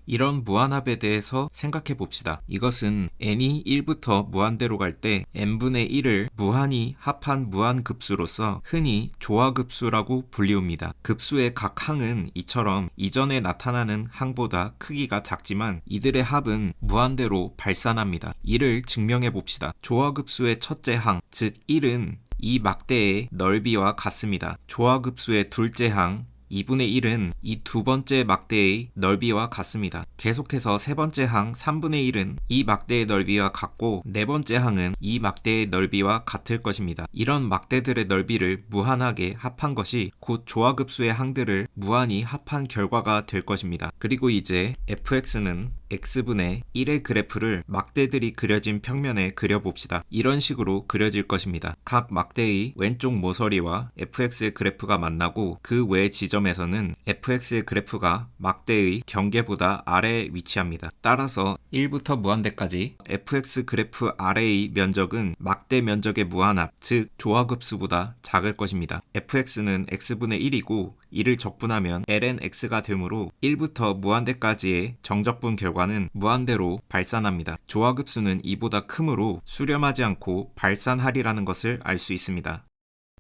이런 무한합에 대해서 생각해 봅시다. 이것은 n이 1부터 무한대로 갈 때 n분의 1을 무한히 합한 무한급수로서 흔히 조화급수라고 불리웁니다. 급수의 각 항은 이처럼 이전에 나타나는 항보다 크기가 작지만 이들의 합은 무한대로 발산합니다. 이를 증명해 봅시다. 조화급수의 첫째 항, 즉 1은 이 막대의 넓이와 같습니다. 조화급수의 둘째 항 2분의 1은 이 두 번째 막대의 넓이와 같습니다. 계속해서 세 번째 항 3분의 1은 이 막대의 넓이와 같고 네 번째 항은 이 막대의 넓이와 같을 것입니다. 이런 막대들의 넓이를 무한하게 합한 것이 곧 조화급수의 항들을 무한히 합한 결과가 될 것입니다. 그리고 이제 fx는 x분의 1의 그래프를 막대들이 그려진 평면에 그려봅시다. 이런 식으로 그려질 것입니다. 각 막대의 왼쪽 모서리와 fx의 그래프가 만나고 그 외 지점에서는 fx의 그래프가 막대의 경계보다 아래에 위치합니다. 따라서 1부터 무한대까지 fx 그래프 아래의 면적은 막대 면적의 무한합, 즉 조화급수보다 작을 것입니다. fx는 x분의 1이고 이를 적분하면 ln x가 되므로 1부터 무한대까지의 정적분 결과는 무한대로 발산합니다. 조화급수는 이보다 크므로 수렴하지 않고 발산하리라는 것을 알 수 있습니다.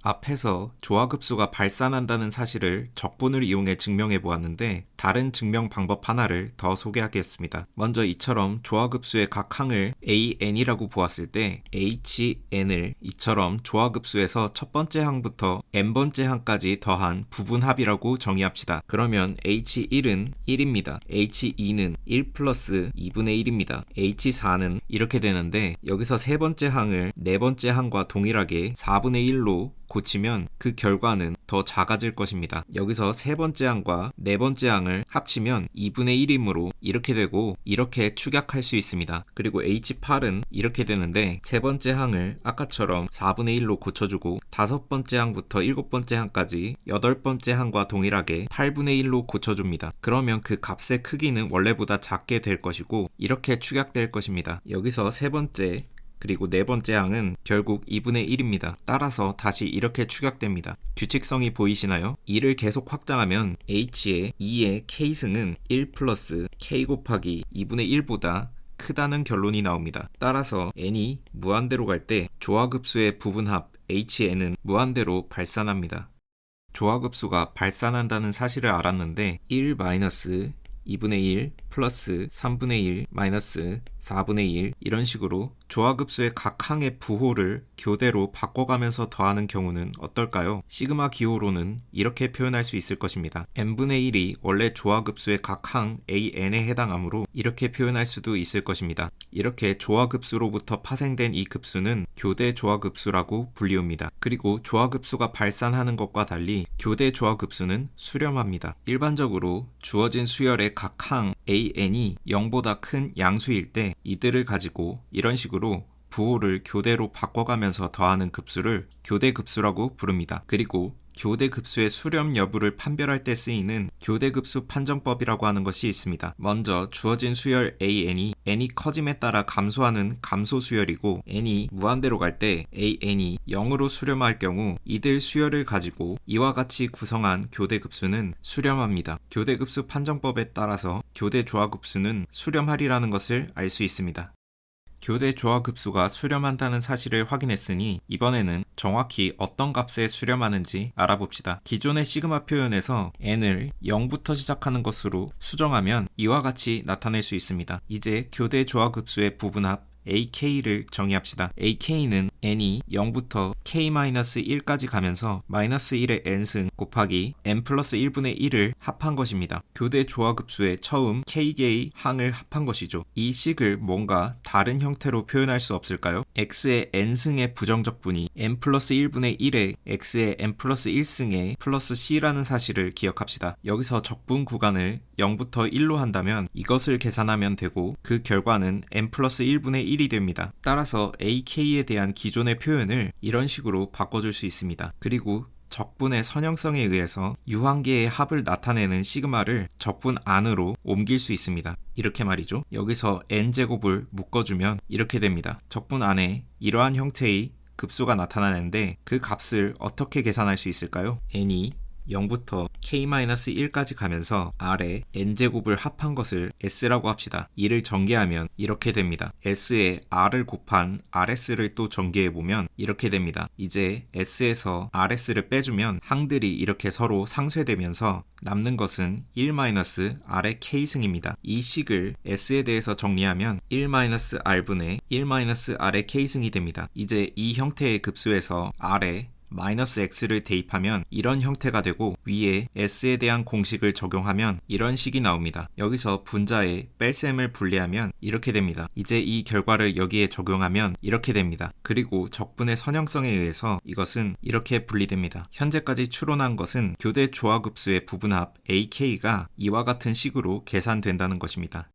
앞에서 조화급수가 발산한다는 사실을 적분을 이용해 증명해 보았는데 다른 증명 방법 하나를 더 소개하겠습니다. 먼저 이처럼 조화급수의 각 항을 AN이라고 보았을 때 HN을 이처럼 조화급수에서 첫 번째 항부터 n번째 항까지 더한 부분합이라고 정의합시다. 그러면 H1은 1입니다. H2는 1 플러스 2분의 1입니다. H4는 이렇게 되는데 여기서 세 번째 항을 네 번째 항과 동일하게 4분의 1로 고치면 그 결과는 더 작아질 것입니다. 여기서 세 번째 항과 네 번째 항을 합치면 2분의 1이므로 이렇게 되고 이렇게 축약할 수 있습니다. 그리고 H8은 이렇게 되는데 세 번째 항을 아까처럼 4분의 1로 고쳐주고 다섯 번째 항부터 일곱 번째 항까지 여덟 번째 항과 동일하게 8분의 1로 고쳐줍니다. 그러면 그 값의 크기는 원래보다 작게 될 것이고 이렇게 축약될 것입니다. 여기서 세 번째 그리고 네 번째 항은 결국 2분의 1입니다. 따라서 다시 이렇게 축약됩니다. 규칙성이 보이시나요? 이를 계속 확장하면 h의 2의 k승은 1 플러스 k 곱하기 2분의 1보다 크다는 결론이 나옵니다. 따라서 n이 무한대로 갈 때 조화급수의 부분합 hn은 무한대로 발산합니다. 조화급수가 발산한다는 사실을 알았는데 1 마이너스 2분의 1 플러스 3분의 1 마이너스 4분의 1 이런 식으로 조화급수의 각 항의 부호를 교대로 바꿔가면서 더하는 경우는 어떨까요? 시그마 기호로는 이렇게 표현할 수 있을 것입니다. n분의 1이 원래 조화급수의 각 항 an에 해당하므로 이렇게 표현할 수도 있을 것입니다. 이렇게 조화급수로부터 파생된 이 급수는 교대 조화급수라고 불리웁니다. 그리고 조화급수가 발산하는 것과 달리 교대 조화급수는 수렴합니다. 일반적으로 주어진 수열의 각 항 an이 0보다 큰 양수일 때 이들을 가지고 이런 식으로 부호를 교대로 바꿔가면서 더하는 급수를 교대급수라고 부릅니다. 그리고 교대급수의 수렴 여부를 판별할 때 쓰이는 교대급수 판정법이라고 하는 것이 있습니다. 먼저 주어진 수열 an이 n이 커짐에 따라 감소하는 감소 수열이고 n이 무한대로 갈 때 an이 0으로 수렴할 경우 이들 수열을 가지고 이와 같이 구성한 교대급수는 수렴합니다. 교대급수 판정법에 따라서 교대조화급수는 수렴하리라는 것을 알 수 있습니다. 교대 조화급수가 수렴한다는 사실을 확인했으니 이번에는 정확히 어떤 값에 수렴하는지 알아봅시다. 기존의 시그마 표현에서 n을 0부터 시작하는 것으로 수정하면 이와 같이 나타낼 수 있습니다. 이제 교대 조화급수의 부분합 ak를 정의합시다. ak는 n이 0부터 k-1까지 가면서 -1의 n승 곱하기 n 플러스 1분의 1을 합한 것입니다. 교대 조화급수의 처음 k개의 항을 합한 것이죠. 이 식을 뭔가 다른 형태로 표현할 수 없을까요? x의 n승의 부정적분이 n 플러스 1분의 1의 x의 n 플러스 1승의 플러스 c라는 사실을 기억합시다. 여기서 적분 구간을 0부터 1로 한다면 이것을 계산하면 되고 그 결과는 n 플러스 1분의 1이 됩니다. 따라서 ak에 대한 기존의 표현을 이런 식으로 바꿔줄 수 있습니다. 그리고 적분의 선형성에 의해서 유한계의 합을 나타내는 시그마를 적분 안으로 옮길 수 있습니다. 이렇게 말이죠. 여기서 n제곱을 묶어주면 이렇게 됩니다. 적분 안에 이러한 형태의 급수가 나타나는데 그 값을 어떻게 계산할 수 있을까요? n이 0부터 k-1까지 가면서 아래 n제곱을 합한 것을 s라고 합시다. 이를 전개하면 이렇게 됩니다. s에 r을 곱한 rs를 또 전개해보면 이렇게 됩니다. 이제 s에서 rs를 빼주면 항들이 이렇게 서로 상쇄되면서 남는 것은 1-r의 k승입니다. 이 식을 s에 대해서 정리하면 1-r분의 1-r의 k승이 됩니다. 이제 이 형태의 급수에서 r에 마이너스 x를 대입하면 이런 형태가 되고 위에 s에 대한 공식을 적용하면 이런 식이 나옵니다. 여기서 분자에 뺄셈을 분리하면 이렇게 됩니다. 이제 이 결과를 여기에 적용하면 이렇게 됩니다. 그리고 적분의 선형성에 의해서 이것은 이렇게 분리됩니다. 현재까지 추론한 것은 교대 조화급수의 부분합 ak가 이와 같은 식으로 계산된다는 것입니다.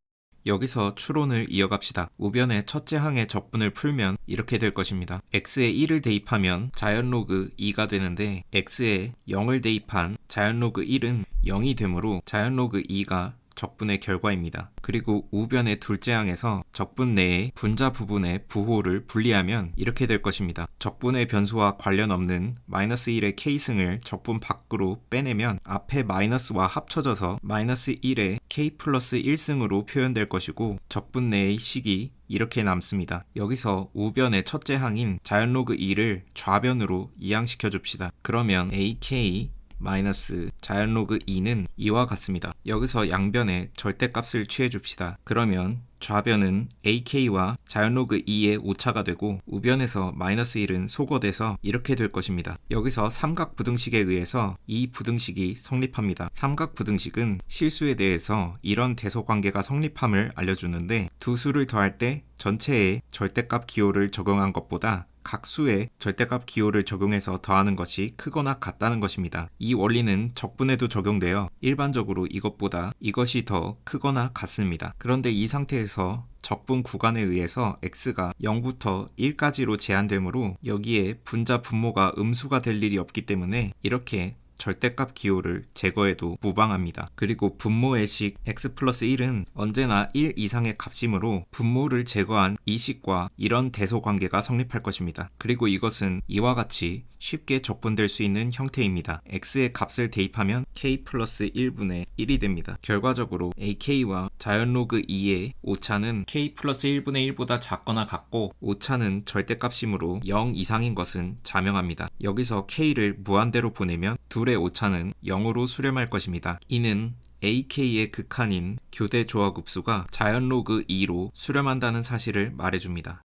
여기서 추론을 이어갑시다. 우변의 첫째 항의 적분을 풀면 이렇게 될 것입니다. x에 1을 대입하면 자연로그 2가 되는데 x에 0을 대입한 자연로그 1은 0이 되므로 자연로그 2가 적분의 결과입니다. 그리고 우변의 둘째 항에서 적분 내의 분자 부분의 부호를 분리하면 이렇게 될 것입니다. 적분의 변수와 관련 없는 마이너스 1의 k승을 적분 밖으로 빼내면 앞에 마이너스와 합쳐져서 마이너스 1의 k 플러스 1승으로 표현될 것이고 적분 내의 식이 이렇게 남습니다. 여기서 우변의 첫째 항인 자연로그 2를 좌변으로 이항시켜 줍시다. 그러면 ak 마이너스 자연로그 2는 이와 같습니다. 여기서 양변의 절대값을 취해줍시다. 그러면 좌변은 ak와 자연로그 2의 오차가 되고 우변에서 마이너스 1은 소거돼서 이렇게 될 것입니다. 여기서 삼각부등식에 의해서 이 부등식이 성립합니다. 삼각부등식은 실수에 대해서 이런 대소관계가 성립함을 알려주는데 두 수를 더할 때 전체의 절대값 기호를 적용한 것보다 각 수의 절대값 기호를 적용해서 더하는 것이 크거나 같다는 것입니다. 이 원리는 적분에도 적용되어 일반적으로 이것보다 이것이 더 크거나 같습니다. 그런데 이 상태에서 적분 구간에 의해서 x가 0부터 1까지로 제한되므로 여기에 분자 분모가 음수가 될 일이 없기 때문에 이렇게 절대값 기호를 제거해도 무방합니다. 그리고 분모의 식 x 플러스 1은 언제나 1 이상의 값이므로 분모를 제거한 이 식과 이런 대소관계가 성립할 것입니다. 그리고 이것은 이와 같이 쉽게 적분될 수 있는 형태입니다. x의 값을 대입하면 k 플러스 1분의 1이 됩니다. 결과적으로 ak와 자연로그 2의 오차는 k 플러스 1분의 1보다 작거나 같고 오차는 절대값이므로 0 이상인 것은 자명합니다. 여기서 k를 무한대로 보내면 둘의 오차는 0으로 수렴할 것입니다. 이는 ak의 극한인 교대 조화급수가 자연로그 2로 수렴한다는 사실을 말해줍니다.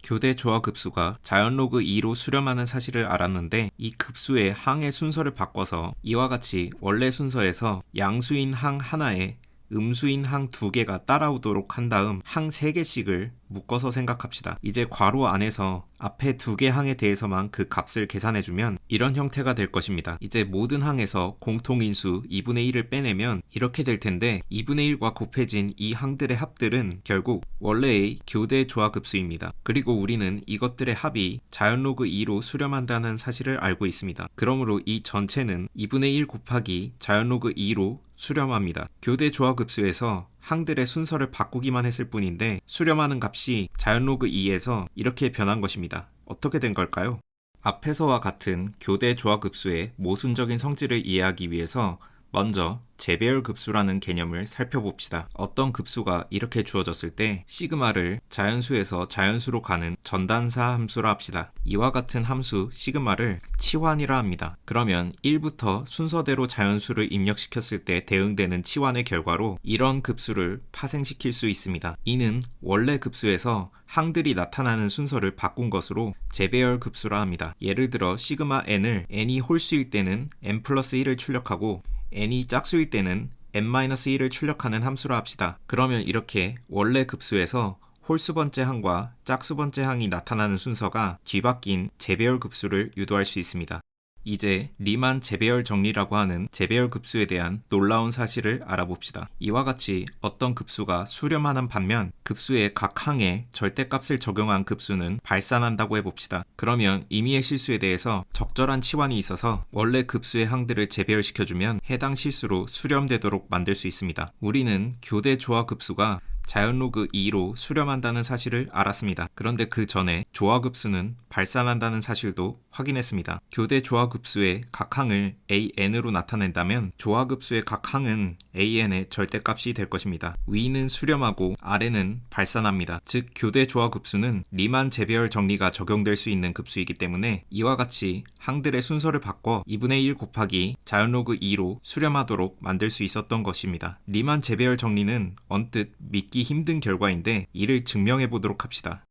교대 조화급수가 자연로그 2로 수렴하는 사실을 알았는데 이 급수의 항의 순서를 바꿔서 이와 같이 원래 순서에서 양수인 항 하나에 음수인 항 2개가 따라오도록 한 다음 항 3개씩을 묶어서 생각합시다. 이제 괄호 안에서 앞에 2개 항에 대해서만 그 값을 계산해주면 이런 형태가 될 것입니다. 이제 모든 항에서 공통인수 2분의 1을 빼내면 이렇게 될 텐데 2분의 1과 곱해진 이 항들의 합들은 결국 원래의 교대 조화급수입니다. 그리고 우리는 이것들의 합이 자연로그 2로 수렴한다는 사실을 알고 있습니다. 그러므로 이 전체는 2분의 1 곱하기 자연로그 2로 수렴합니다. 교대 조화급수에서 항들의 순서를 바꾸기만 했을 뿐인데 수렴하는 값이 자연로그 2에서 이렇게 변한 것입니다. 어떻게 된 걸까요? 앞에서와 같은 교대 조화급수의 모순적인 성질을 이해하기 위해서 먼저 재배열 급수라는 개념을 살펴봅시다. 어떤 급수가 이렇게 주어졌을 때 시그마를 자연수에서 자연수로 가는 전단사 함수라 합시다. 이와 같은 함수 시그마를 치환이라 합니다. 그러면 1부터 순서대로 자연수를 입력시켰을 때 대응되는 치환의 결과로 이런 급수를 파생시킬 수 있습니다. 이는 원래 급수에서 항들이 나타나는 순서를 바꾼 것으로 재배열 급수라 합니다. 예를 들어 시그마 n을 n이 홀수일 때는 n 플러스 1을 출력하고 n이 짝수일 때는 n-1을 출력하는 함수라 합시다. 그러면 이렇게 원래 급수에서 홀수번째 항과 짝수번째 항이 나타나는 순서가 뒤바뀐 재배열 급수를 유도할 수 있습니다. 이제 리만 재배열 정리라고 하는 재배열 급수에 대한 놀라운 사실을 알아봅시다. 이와 같이 어떤 급수가 수렴하는 반면 급수의 각 항에 절대값을 적용한 급수는 발산한다고 해봅시다. 그러면 임의의 실수에 대해서 적절한 치환이 있어서 원래 급수의 항들을 재배열시켜주면 해당 실수로 수렴되도록 만들 수 있습니다. 우리는 교대 조화 급수가 자연로그 2로 수렴한다는 사실을 알았습니다. 그런데 그 전에 조화급수는 발산한다는 사실도 확인했습니다. 교대 조화급수의 각 항을 AN으로 나타낸다면 조화급수의 각 항은 AN의 절대값이 될 것입니다. 위는 수렴하고 아래는 발산합니다. 즉 교대 조화급수는 리만 재배열 정리가 적용될 수 있는 급수이기 때문에 이와 같이 항들의 순서를 바꿔 2분의 1 곱하기 자연로그 2로 수렴하도록 만들 수 있었던 것입니다. 리만 재배열 정리는 언뜻 믿기 힘든 결과인데 이를 증명해 보도록 합시다.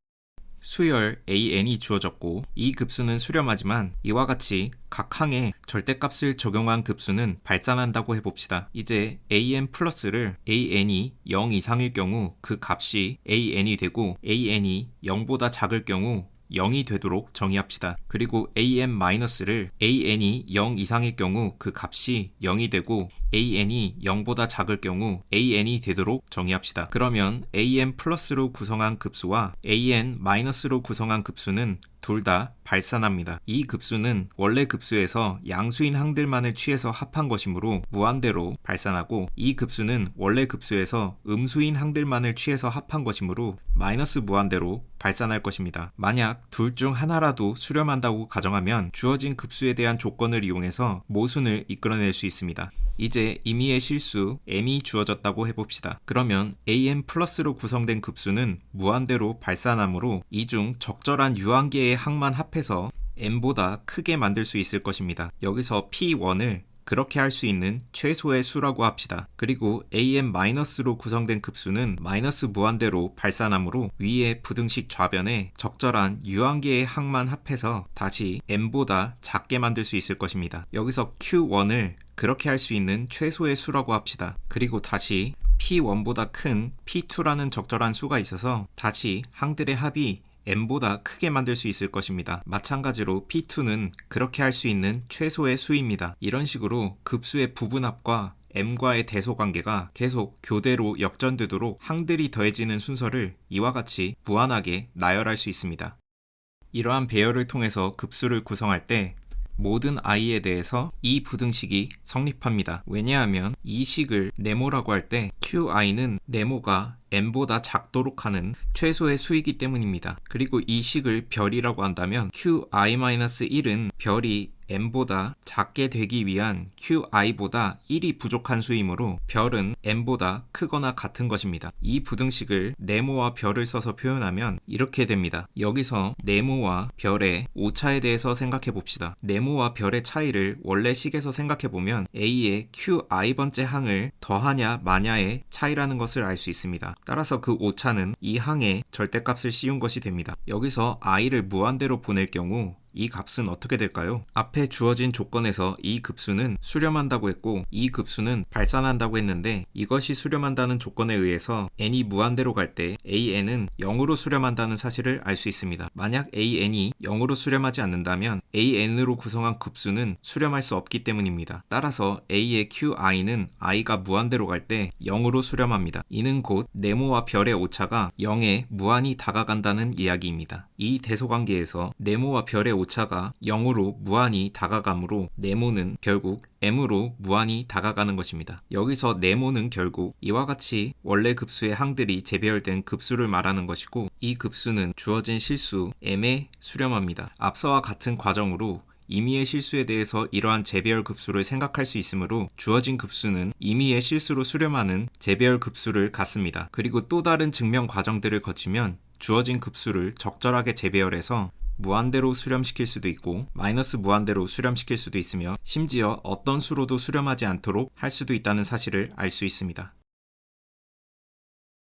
수열 AN이 주어졌고 이 급수는 수렴하지만 이와 같이 각 항에 절대값을 적용한 급수는 발산한다고 해봅시다. 이제 AN 플러스를 AN이 0 이상일 경우 그 값이 AN이 되고 AN이 0보다 작을 경우 0이 되도록 정의합시다. 그리고 AN-를 AN이 0 이상일 경우 그 값이 0이 되고 AN이 0보다 작을 경우 AN이 되도록 정의합시다. 그러면 AN 플러스로 구성한 급수와 AN-로 구성한 급수는 둘 다 발산합니다. 이 급수는 원래 급수에서 양수인 항들만을 취해서 합한 것이므로 무한대로 발산하고 이 급수는 원래 급수에서 음수인 항들만을 취해서 합한 것이므로 마이너스 무한대로 발산할 것입니다. 만약 둘 중 하나라도 수렴한다고 가정하면 주어진 급수에 대한 조건을 이용해서 모순을 이끌어낼 수 있습니다. 이제 임의의 실수 m이 주어졌다고 해봅시다. 그러면 an 플러스로 구성된 급수는 무한대로 발산하므로 이 중 적절한 유한계의 항만 합해서 m보다 크게 만들 수 있을 것입니다. 여기서 p1을 그렇게 할 수 있는 최소의 수라고 합시다. 그리고 an-로 구성된 급수는 마이너스 무한대로 발산하므로 위의 부등식 좌변에 적절한 유한계의 항만 합해서 다시 m보다 작게 만들 수 있을 것입니다. 여기서 q1을 그렇게 할 수 있는 최소의 수라고 합시다. 그리고 다시 p1보다 큰 p2라는 적절한 수가 있어서 다시 항들의 합이 m보다 크게 만들 수 있을 것입니다. 마찬가지로 p2는 그렇게 할 수 있는 최소의 수입니다. 이런 식으로 급수의 부분합과 m과의 대소관계가 계속 교대로 역전되도록 항들이 더해지는 순서를 이와 같이 무한하게 나열할 수 있습니다. 이러한 배열을 통해서 급수를 구성할 때 모든 i에 대해서 이 부등식이 성립합니다. 왜냐하면 이 식을 네모라고 할 때 qi는 네모가 m보다 작도록 하는 최소의 수이기 때문입니다. 그리고 이 식을 별이라고 한다면 qi-1은 별이 m보다 작게 되기 위한 qi보다 1이 부족한 수이므로 별은 m보다 크거나 같은 것입니다. 이 부등식을 네모와 별을 써서 표현하면 이렇게 됩니다. 여기서 네모와 별의 오차에 대해서 생각해 봅시다. 네모와 별의 차이를 원래 식에서 생각해 보면 a의 qi번째 항을 더하냐 마냐의 차이라는 것을 알 수 있습니다. 따라서 그 오차는 이 항에 절대값을 씌운 것이 됩니다. 여기서 i를 무한대로 보낼 경우 이 값은 어떻게 될까요? 앞에 주어진 조건에서 이 급수는 수렴한다고 했고 이 급수는 발산한다고 했는데 이것이 수렴한다는 조건에 의해서 n이 무한대로 갈 때 an은 0으로 수렴한다는 사실을 알 수 있습니다. 만약 an이 0으로 수렴하지 않는다면 an으로 구성한 급수는 수렴할 수 없기 때문입니다. 따라서 a의 qi는 i가 무한대로 갈 때 0으로 수렴합니다. 이는 곧 네모와 별의 오차가 0에 무한히 다가간다는 이야기입니다. 이 대소관계에서 네모와 별의 오차가 0으로 무한히 다가가므로 네모는 결국 m으로 무한히 다가가는 것입니다. 여기서 네모는 결국 이와 같이 원래 급수의 항들이 재배열된 급수를 말하는 것이고 이 급수는 주어진 실수 m에 수렴합니다. 앞서와 같은 과정으로 임의의 실수에 대해서 이러한 재배열 급수를 생각할 수 있으므로 주어진 급수는 임의의 실수로 수렴하는 재배열 급수를 갖습니다. 그리고 또 다른 증명 과정들을 거치면 주어진 급수를 적절하게 재배열해서 무한대로 수렴시킬 수도 있고 마이너스 무한대로 수렴시킬 수도 있으며 심지어 어떤 수로도 수렴하지 않도록 할 수도 있다는 사실을 알 수 있습니다.